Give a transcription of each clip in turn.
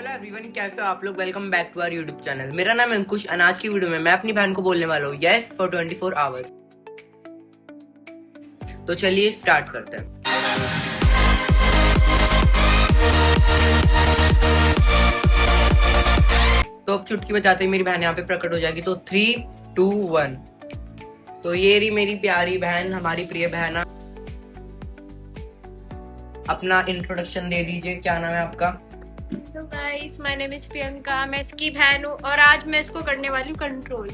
Hello everyone, कैसे हो आप लोग। Welcome back to our YouTube channel. मेरा नाम है अंकुश। आज की वीडियो में मैं अपनी बहन को बोलने वाला हूँ यस फॉर 24 आवर्स। तो चलिए स्टार्ट करते हैं। तो अब चुटकी बजाते ही मेरी बहन यहाँ पे प्रकट हो जाएगी। तो 3, 2, 1। तो ये रही मेरी प्यारी बहन, हमारी प्रिय बहन। अपना इंट्रोडक्शन दे दीजिए, क्या नाम है आपका। तो guys, my name is Priyanka. मैं इसकी बहन हूँ और आज मैं इसको करने वाली हूँ कंट्रोल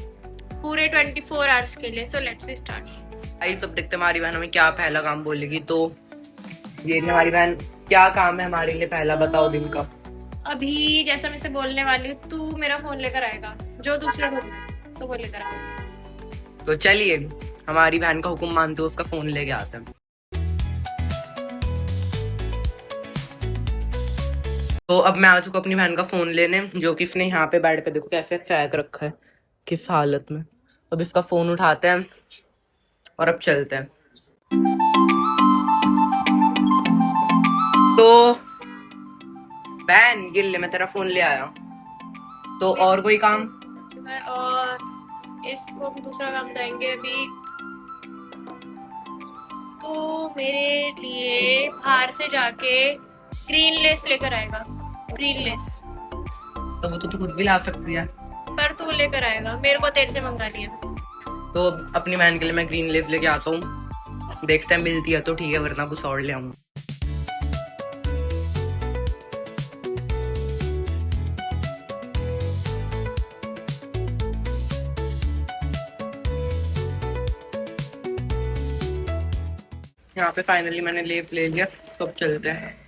पूरे 24 आवर्स के लिए। So let's we start. आई सब देखते हमारी बहन हमें क्या पहला काम बोलेगी। तो ये हमारी बहन, क्या काम है हमारे लिए पहला, बताओ दिन का। अभी जैसा मैं इसे बोलने वाली हूँ, तू मेरा फोन लेकर आएगा जो दूसरे रूम में, तो वो लेकर आएगा। तो चलिए हमारी बहन का हुक्म मानते हुए उसका फोन लेके आते हैं। तो अब मैं आ चुका अपनी बहन का फोन लेने, जो कि इसने यहाँ पे बेड पे देखो कैसे फेंक रखा है, किस हालत में। अब इसका फोन उठाते हैं और अब चलते हैं। तो बहन ये ले, मैं तेरा फोन ले आया। तो और कोई काम? और इसको हम दूसरा काम देंगे अभी। तो मेरे लिए बाहर से जाके ग्रीन लेस लेकर आएगा। ग्रीन लेस तो वो तो तू खुद भी ला सकती है, पर तू लेकर आएगा, मेरे को तेरे से मंगानी है। तो अपनी बहन के लिए मैं ग्रीन लीफ लेके आता हूँ। देखते हैं मिलती है तो ठीक है, वरना कुछ और ले आऊंगा। यहाँ पे फाइनली मैंने लीफ ले लिया, तो अब चलते हैं।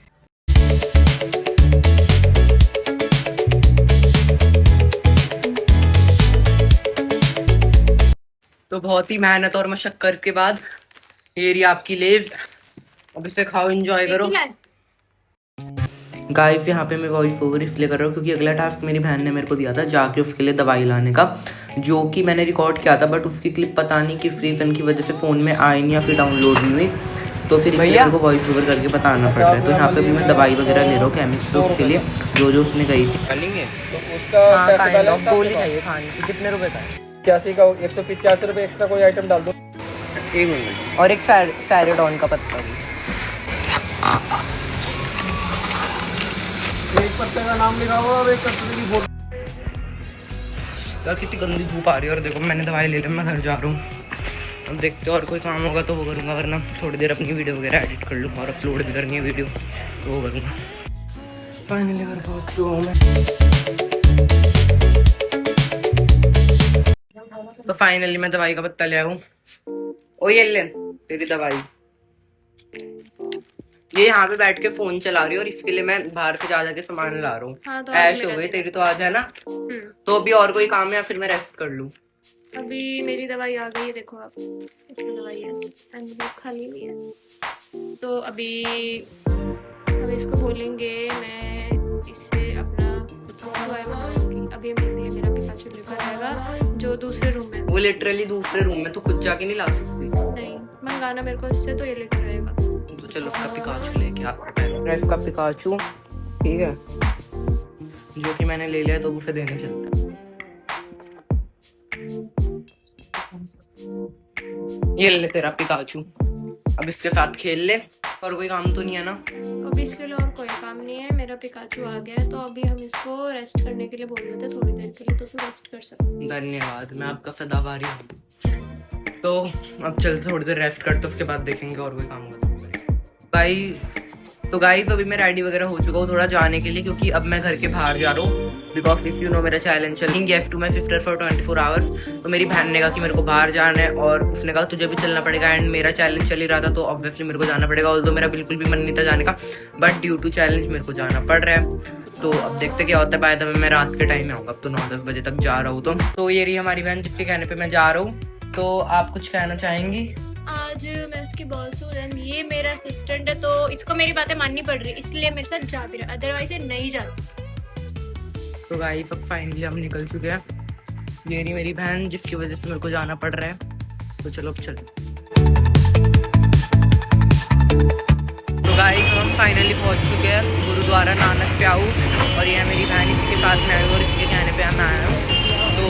तो बहुत ही मेहनत और मशक्कत के बाद ये रही आपकी लेव। अब इसे खाओ, एंजॉय करो। गाइस यहाँ पे मैं वॉइस ओवर इसलिए कर रहा हूँ क्योंकि अगला टास्क मेरी बहन ने मेरे को दिया था जाके उसके लिए दवाई लाने का, जो कि मैंने रिकॉर्ड किया था, बट उसकी क्लिप पता नहीं किस रीजन की वजह से फ़ोन में आई नहीं या फिर डाउनलोड नहीं हुई। तो फिर मेरे को वॉइस ओवर करके बताना पड़ रहा है। तो यहाँ पे भी मैं दवाई वगैरह ले रहा हूँ केमिस्ट उसके लिए, जो उसने गई थी। गोली चाहिए खाने की। कितने रुपए का है? 85 का 185 रुपये एक्स्ट्रा कोई आइटम डाल दो। एक मिनट। और एक फैरेडॉन का पत्ता भी। एक पत्ते का नाम लिखा हुआ और एक पत्ते की फोटो। यार कितनी गंदी धूप आ रही है। और देखो मैंने दवाई ले ली, मैं घर जा रहा हूँ। अब देखते और कोई काम होगा तो वो करूँगा, वरना थोड़ी देर अपनी वीडियो वगैरह एडिट कर लूँ और अपलोड भी करनी है वीडियो, तो वो करूँगा। फाइनली घर पहुँच चुका हूँ मैं। तो फाइनली मैं दवाई का पत्ता ले आऊँ। ओ ये ले तेरी दवाई। ये यहाँ पे बैठ के फोन चला रही है और इसके लिए मैं बाहर से जा जाके सामान ला रहा हूँ। हाँ, तो ऐश हो गई तेरी तो आज, है ना। तो अभी और कोई काम है या फिर मैं रेस्ट कर लूँ? अभी मेरी दवाई आ गई है, देखो आप, इसमें दवाई है, एनवलप खाली नहीं है। तो अभी हम इसको बोलेंगे, मैं इससे अपना अभी मेरे लिए मेरा पिकाचू लेकर आएगा जो दूसरे रूम में। वो लिटरली दूसरे रूम में, तो खुद जाके नहीं ला सकती। नहीं मंगाना मेरे को इससे, तो ये लेकर आएगा। तो चलो उसका पिकाचू लेके आते हैं। इसका पिकाचू ठीक है, जो कि मैंने ले लिया, तो उसे देने चलते हैं। ये ले तेरा पिकाचू, अब इसके साथ खेल ले। और कोई काम तो नहीं है ना? अभी इसके लिए और कोई काम नहीं है, मेरा पिकाचू आ गया है। तो अभी हम इसको रेस्ट करने के लिए बोल रहे थे थोड़ी देर के लिए, तो तू रेस्ट कर सकते। धन्यवाद, मैं आपका सदाबारी हूँ। तो अब चलते थोड़ी देर रेस्ट करते, उसके बाद देखेंगे और कोई काम होगा। भाई तो गाइस अभी मैं रेडी वगैरह हो चुका हूँ थोड़ा जाने के लिए, क्योंकि अब मैं घर के बाहर जा रहा हूँ। बिकॉज इफ यू नो मेरा चैलेंज चलेंगे gift to my sister for 24 hours. तो मेरी बहन ने कहा कि मेरे को बाहर जाना है और उसने कहा तुझे भी चलना पड़ेगा। एंड मेरा चैलेंज चल ही रहा था, तो ऑब्वियसली मेरे को जाना पड़ेगा। ऑल्दो मेरा बिल्कुल भी मन नहीं था जाने का, बट ड्यू टू चैलेंज मेरे को जाना पड़ रहा है। तो अब देखते क्या होता है। बाय द वे मैं रात के टाइम में आऊँगा, अब तो 9-10 बजे तक जा रहा हूँ। तो ये रही हमारी बहन जिसके कहने पर मैं जा रहा हूँ। तो आप कुछ कहना चाहेंगी? आज मैं इसकी बॉस हूँ एंड ये मेरा असिस्टेंट है, तो इसको मेरी बातें माननी पड़ रही, इसलिए मेरे साथ जा भी रहा, अदरवाइज ये नहीं जाती। तो गाइस अब फाइनली हम निकल चुके हैं। ये रही मेरी बहन जिसकी वजह से मेरे को जाना पड़ रहा है। तो चलो अब चलो। तो गाइस हम हम फाइनली पहुंच चुके हैं गुरुद्वारा नानक प्याऊ और ये है मेरी बहन, इसके साथ में आई हूँ और इसके कहने पे मैं आया हूँ। तो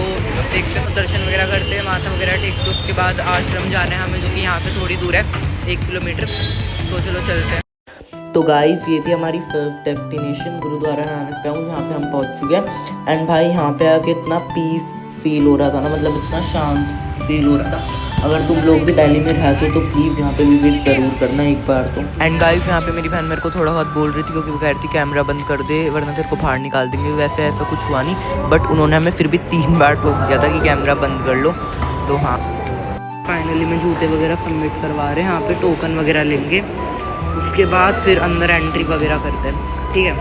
देखते हैं, दर्शन वगैरह करते हैं, माथा वगैरह टेक के उसके बाद आश्रम जाना है हमें, जो कि यहाँ पे थोड़ी दूर है 1 किलोमीटर। तो चलो चलते हैं। तो गाइस ये थी हमारी फर्स्ट डेस्टिनेशन गुरुद्वारा नानक प्याऊ, जहाँ पे हम पहुँच चुके हैं। एंड भाई यहाँ पे आके इतना पीस फील हो रहा था ना, मतलब इतना शांत फील हो रहा था। अगर तुम लोग भी दिल्ली में रहते हो तो प्लीज़ यहाँ पे विजिट ज़रूर करना एक बार तो। एंड गाइस यहाँ पे मेरी बहन मेरे को थोड़ा बहुत बोल रही थी, क्योंकि वो कह रही थी कैमरा बंद कर दे वरना तेरे को बाहर निकाल देंगे। वैसे ऐसा कुछ हुआ नहीं, बट उन्होंने हमें फिर भी 3 बार टोक दिया था कि कैमरा बंद कर लो। तो हाँ, फाइनली मैं जूते वगैरह सबमिट करवा रहे हैं, यहाँ पे टोकन वगैरह लेंगे, उसके बाद फिर अंदर एंट्री वगैरह करते हैं। ठीक है,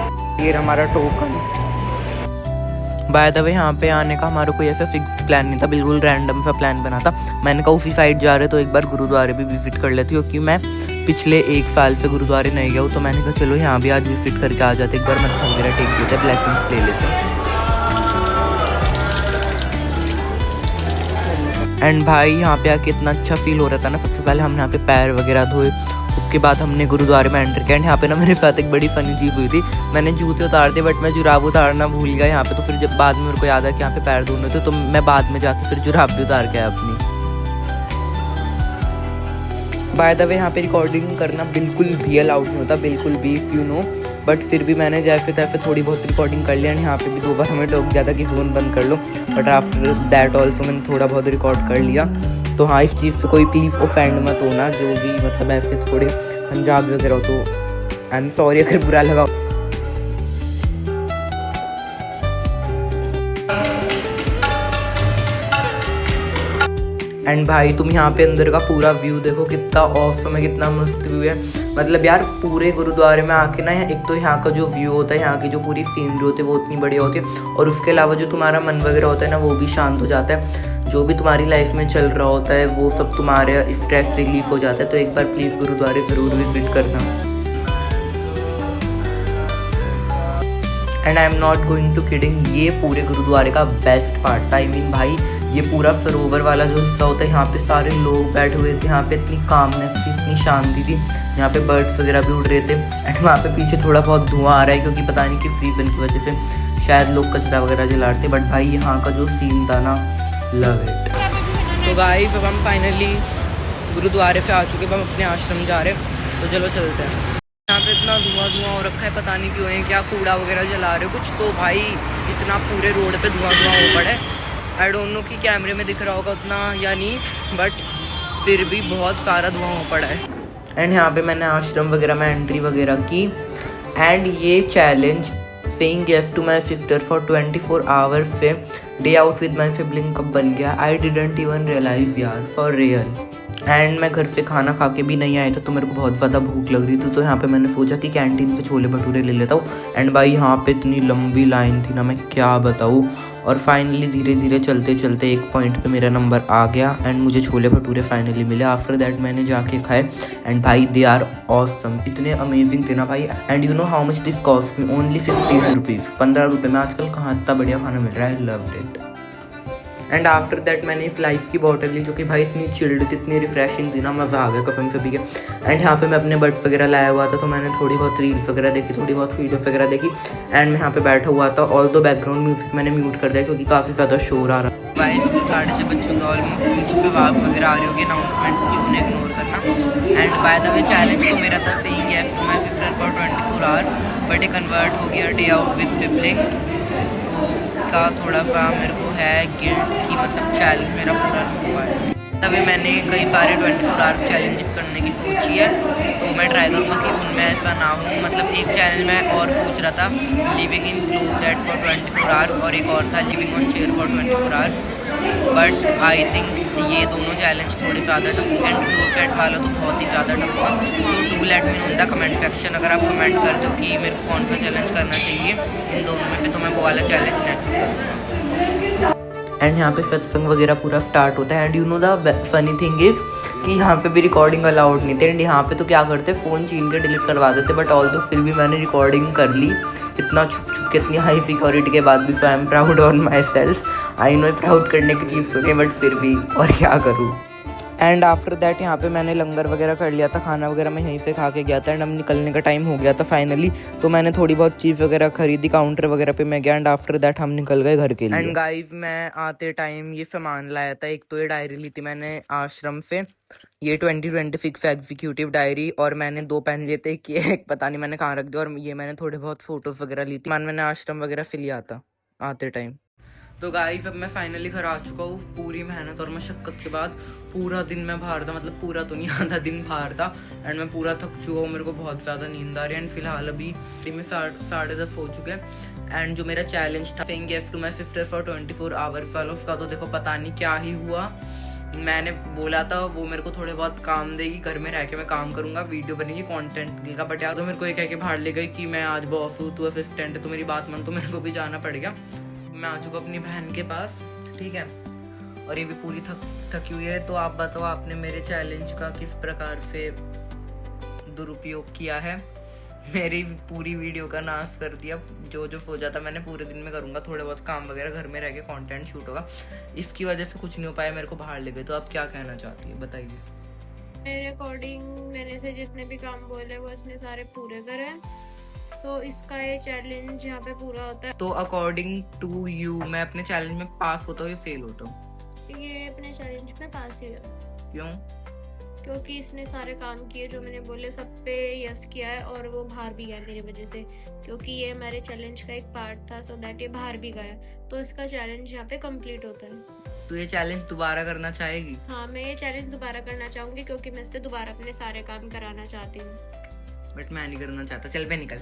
ये हमारा टोकन। बाय द वे यहाँ पे आने का हमारा कोई ऐसा फिक्स प्लान नहीं था, बिल्कुल रैंडम सा प्लान बना था। मैंने कहा उसी साइड जा रहे तो एक बार गुरुद्वारे भी विजिट कर लेती, क्योंकि मैं पिछले 1 साल से गुरुद्वारे नहीं गया हूँ। तो मैंने कहा चलो यहाँ भी आज विजिट करके आ जाते, एक बार मत्था वगैरह टेक देते, ब्लेसिंग्स ले लेते। एंड भाई यहाँ पे आके इतना अच्छा फील हो रहा था ना। सबसे पहले हमने यहाँ पे पैर वगैरह धोए, उसके बाद हमने गुरुद्वारे में एंटर किया। एंड यहाँ पे ना मेरे साथ एक बड़ी फनी चीज़ हुई थी, मैंने जूते उतार दिए बट मैं जुराब उतारना भूल गया यहाँ पे। तो फिर जब बाद में मेरे को याद आया कि यहाँ पे पैर धोने थे, तो मैं बाद में जाके फिर जुराब भी उतार के आया अपनी। बाय द वे यहाँ पे रिकॉर्डिंग करना बिल्कुल भी अलाउड नहीं होता, बिल्कुल भी, इफ यू नो। बट फिर भी मैंने जैसे तैसे थोड़ी बहुत रिकॉर्डिंग कर लिया। एंड यहाँ पे भी 2 बार हमें टोक दिया था कि फ़ोन बंद कर लो, बट आफ्टर दैट ऑल्सो मैंने थोड़ा बहुत रिकॉर्ड कर लिया। तो हाँ, इस चीज़ से कोई प्लीज़ ऑफेंड मत होना, जो भी मतलब ऐसे थोड़े पंजाबी वगैरह हो तो आई एम सॉरी अगर बुरा लगा। एंड भाई तुम यहाँ पे अंदर का पूरा व्यू देखो, कितना ऑसम है, कितना मस्त व्यू है। मतलब यार पूरे गुरुद्वारे में आके ना, एक तो यहाँ का जो व्यू होता है, यहाँ की जो पूरी सीनरी होती है वो उतनी बढ़िया होती है, और उसके अलावा जो तुम्हारा मन वगैरह होता है ना, वो भी शांत हो जाता है। जो भी तुम्हारी लाइफ में चल रहा होता है वो सब तुम्हारे स्ट्रेस रिलीफ हो जाता है। तो एक बार प्लीज़ गुरुद्वारे ज़रूर विजिट करना। And I am not going to kidding, ये पूरे गुरुद्वारे का बेस्ट पार्ट था। आई मीन भाई ये पूरा सरोवर वाला जो हिस्सा होता है, यहाँ पे सारे लोग बैठे हुए थे, यहाँ पे इतनी कामनेस थी, इतनी शांति थी, यहाँ पे बर्ड्स वगैरह भी उड़ रहे थे। एंड वहाँ पे पीछे थोड़ा बहुत धुआं आ रहा है, क्योंकि पता नहीं किस रीज़न की वजह से शायद लोग कचरा वगैरह जलाते। बट भाई यहाँ का जो सीन था ना, लव इट। तो गाइस अब हम फाइनली गुरुद्वारे से आ चुके, हम अपने आश्रम जा रहे हैं, तो चलो चलते हैं। यहाँ पे इतना धुआं हो रखा है, पता नहीं क्यों है, क्या कूड़ा वगैरह जला रहे हो कुछ। तो भाई इतना पूरे रोड पे धुआं हो पड़ा है। आई डोंट नो कि कैमरे में दिख रहा होगा उतना या नहीं, बट फिर भी बहुत सारा धुआं हो पड़ा है। एंड यहाँ पे मैंने आश्रम वगैरह में एंट्री वगैरह की। एंड ये challenge saying yes to my sister for 24 hours से day out with my sibling कब बन गया, आई डिडंट इवन रियलाइज यार, फॉर रियल। एंड मैं घर से खाना खा के भी नहीं आया था, तो मेरे को बहुत ज़्यादा भूख लग रही थी। तो यहाँ पे मैंने सोचा कि कैंटीन से छोले भटूरे ले लेता हूँ। एंड भाई यहाँ पे इतनी लंबी लाइन थी ना, मैं क्या बताऊँ। और फाइनली धीरे धीरे चलते चलते एक पॉइंट पे मेरा नंबर आ गया, एंड मुझे छोले भटूरे फाइनली मिले। आफ्टर दैट मैंने जाके खाए, एंड भाई दे आर ऑसम, इतने अमेजिंग थे ना भाई। And you know how much this cost me, only 15 rupees, 15 रुपये में आजकल कहाँ इतना बढ़िया खाना मिल रहा है। I loved it. And after that मैंने इस लाइफ की बॉटल ली, जो कि भाई इतनी चिल्ड थी, इतनी रिफ्रेशिंग थी ना, मज़ा आ गया कसम से पी के। एंड यहाँ पे मैं अपने बर्ड्स वगैरह लाया हुआ था, तो मैंने थोड़ी बहुत रील्स वगैरह देखी, थोड़ी बहुत वीडियोस वगैरह देखी। एंड मैं यहाँ पे बैठा हुआ था, ऑल दो बैकग्राउंड म्यूजिक मैंने म्यूट कर दिया, क्योंकि काफ़ी ज़्यादा शोर आ रहा। भाई 6:30 बच्चों का ऑलमोस्ट पीछे पे वाफ वगैरह आ रही होगी अनाउंसमेंट्स की, उन्हें इग्नोर करना। And by the way challenge तो मेरा था saying yes to my sister for 24 hours, but ये कन्वर्ट हो गया डे आउट विद सिबलिंग। का थोड़ा सा मेरे को है गिल्ट कि मतलब चैलेंज मेरा पूरा नहीं हुआ है। तभी मैंने कई सारे 24 आवर्स चैलेंजेस करने की सोची है, तो मैं ट्राई करूँगा कि उनमें ऐसा ना हो। मतलब एक चैलेंज मैं और सोच रहा था, living in closet for 24 hours, और एक और था living on chair for 24 hours. But I think ये दोनों चैलेंज थोड़े ज़्यादा टफ, एंड क्लोजेट वाला तो बहुत ही ज़्यादा टफ होगा। तो do let me know in the comment section, अगर आप कमेंट कर दो कि मेरे को कौन सा चैलेंज करना चाहिए इन दोनों में से, तो मैं वो वाला चैलेंज नेक्स्ट करूँगा। एंड यहाँ पे सत्संग वगैरह पूरा स्टार्ट होता है। And you know the funny thing is कि यहाँ पे भी रिकॉर्डिंग अलाउड नहीं थे। एंड यहाँ पे तो क्या करते, फ़ोन छीन के डिलीट करवा देते। बट ऑल दो फिर भी मैंने रिकॉर्डिंग कर ली, इतना छुप छुप के, इतनी हाई सिक्योरिटी के बाद भी। So I am proud on myself. I know proud करने की चीज़ होगी, बट फिर भी और क्या करूँ। एंड आफ्टर दैट यहाँ पे मैंने लंगर वगैरह कर लिया था, खाना वगैरह मैं यहीं से खा के गया था। एंड अब निकलने का टाइम हो गया था फाइनली, तो मैंने थोड़ी बहुत चीज़ वगैरह खरीदी, काउंटर वगैरह पे मैं गया। एंड आफ्टर दैट हम निकल गए घर के लिए। एंड गाइस मैं आते टाइम ये सामान लाया था, एक तो ये डायरी ली थी मैंने आश्रम से, ये 2026 एग्जीक्यूटिव डायरी, और मैंने 2 पेन लिए थे, एक पता नहीं मैंने कहाँ रख दिया, और ये मैंने थोड़े बहुत फोटोज वगैरह ली थी। मैंने आश्रम वगैरह से लिया था आते टाइम। तो गाइस अब मैं फाइनली घर आ चुका हूँ, पूरी मेहनत और मशक्क़त के बाद। पूरा दिन मैं बाहर था, मतलब पूरा तो नहीं, आधा दिन बाहर था। एंड मैं पूरा थक चुका हूँ, मेरे को बहुत ज़्यादा नींद आ रही है। एंड फिलहाल अभी में 10:30 हो चुके हैं। एंड जो मेरा चैलेंज था saying yes to my sister for 24 hours वाला, उसका तो देखो पता नहीं क्या ही हुआ। मैंने बोला था वो मेरे को थोड़े बहुत काम देगी, घर में रह के मैं काम करूंगा, वीडियो बनेगी, कंटेंट मिलेगा, बट यार तो मेरे को ये कह के बाहर ले गई कि मैं आज बॉस हूँ, तू असिस्टेंट है, तो मेरी बात मान, तो मेरे को भी जाना पड़ेगा। मैं आ चुका अपनी बहन के पास, ठीक है, और ये भी पूरी थकी हुई है। तो आप बताओ आपने मेरे चैलेंज का किस प्रकार से दुरुपयोग किया है, मेरी पूरी वीडियो का नाश कर दिया। जो सोचा था मैंने पूरे दिन में करूंगा, थोड़े बहुत काम वगैरह घर में रह के कंटेंट शूट होगा, इसकी वजह से कुछ नहीं हो पाया, मेरे को बाहर ले गए। तो आप क्या कहना चाहती है बताइए। मेरे अकॉर्डिंग मैंने से जितने भी काम बोले वो इसने सारे पूरे करे, तो इसका ये चैलेंज यहाँ पे पूरा होता है। तो अकॉर्डिंग टू यू मैं अपने चैलेंज में पास होता हूँ या फेल होता हूँ? ये अपने चैलेंज में पास ही है। क्यों? क्योंकि इसने सारे काम किए जो मैंने बोले, सब पे यस किया है, और वो बाहर भी गया मेरी वजह से, क्योंकि ये मेरे चैलेंज का एक पार्ट था, सो दैट ये बाहर भी गया, तो इसका चैलेंज यहाँ पे कंप्लीट होता है। तो ये चैलेंज दोबारा करना चाहेगी? हाँ, मैं ये चैलेंज दोबारा करना चाहूंगी, क्योंकि मैं इससे दोबारा अपने सारे काम कराना चाहती हूँ। बट मैं नहीं करना चाहता, चल बे निकल।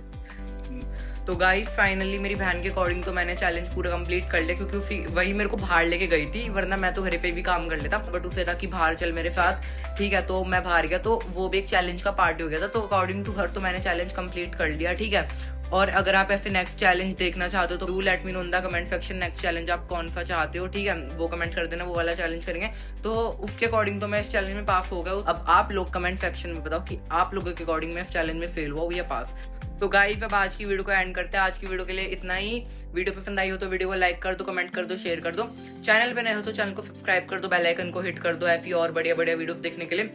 तो गाइस फाइनली मेरी बहन के अकॉर्डिंग तो मैंने चैलेंज पूरा कंप्लीट कर लिया, क्योंकि वही मेरे को बाहर लेके गई थी, वरना मैं तो घर पे भी काम कर लेता, बट उसे था कि बाहर चल मेरे साथ, ठीक है, तो मैं बाहर गया, तो वो भी एक चैलेंज का पार्ट हो गया था। तो अकॉर्डिंग टू हर तो मैंने चैलेंज कंप्लीट कर लिया, ठीक है। और अगर आप ऐसे नेक्स्ट चैलेंज देखना चाहते हो तो do let me know in the comment section, next challenge आप कौन सा चाहते हो, ठीक है, वो कमेंट कर देना, वो वाला चैलेंज करेंगे। तो उसके अकॉर्डिंग तो मैं इस चैलेंज में पास हो गया हूँ। अब आप लोग कमेंट सेक्शन में बताओ कि आप लोगों के अकॉर्डिंग मैं इस चैलेंज में फेल हुआ हूँ या पास। तो गाइस अब आज की वीडियो को एंड करते हैं। आज की वीडियो के लिए इतना ही। वीडियो पसंद आई हो तो वीडियो को लाइक कर दो, कमेंट कर दो, शेयर कर दो। चैनल पे नए हो तो चैनल को सब्सक्राइब कर दो, बेल आइकन को हिट कर दो ऐसी और बढ़िया बढ़िया वीडियोस देखने के लिए।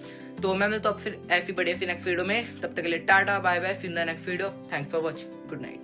तो मैं मिलता हूँ फिर ऐसी बढ़िया सी नेक्स्ट वीडियो में, तब तक के लिए tata bye bye, see you in the next video, thanks for watching, good night.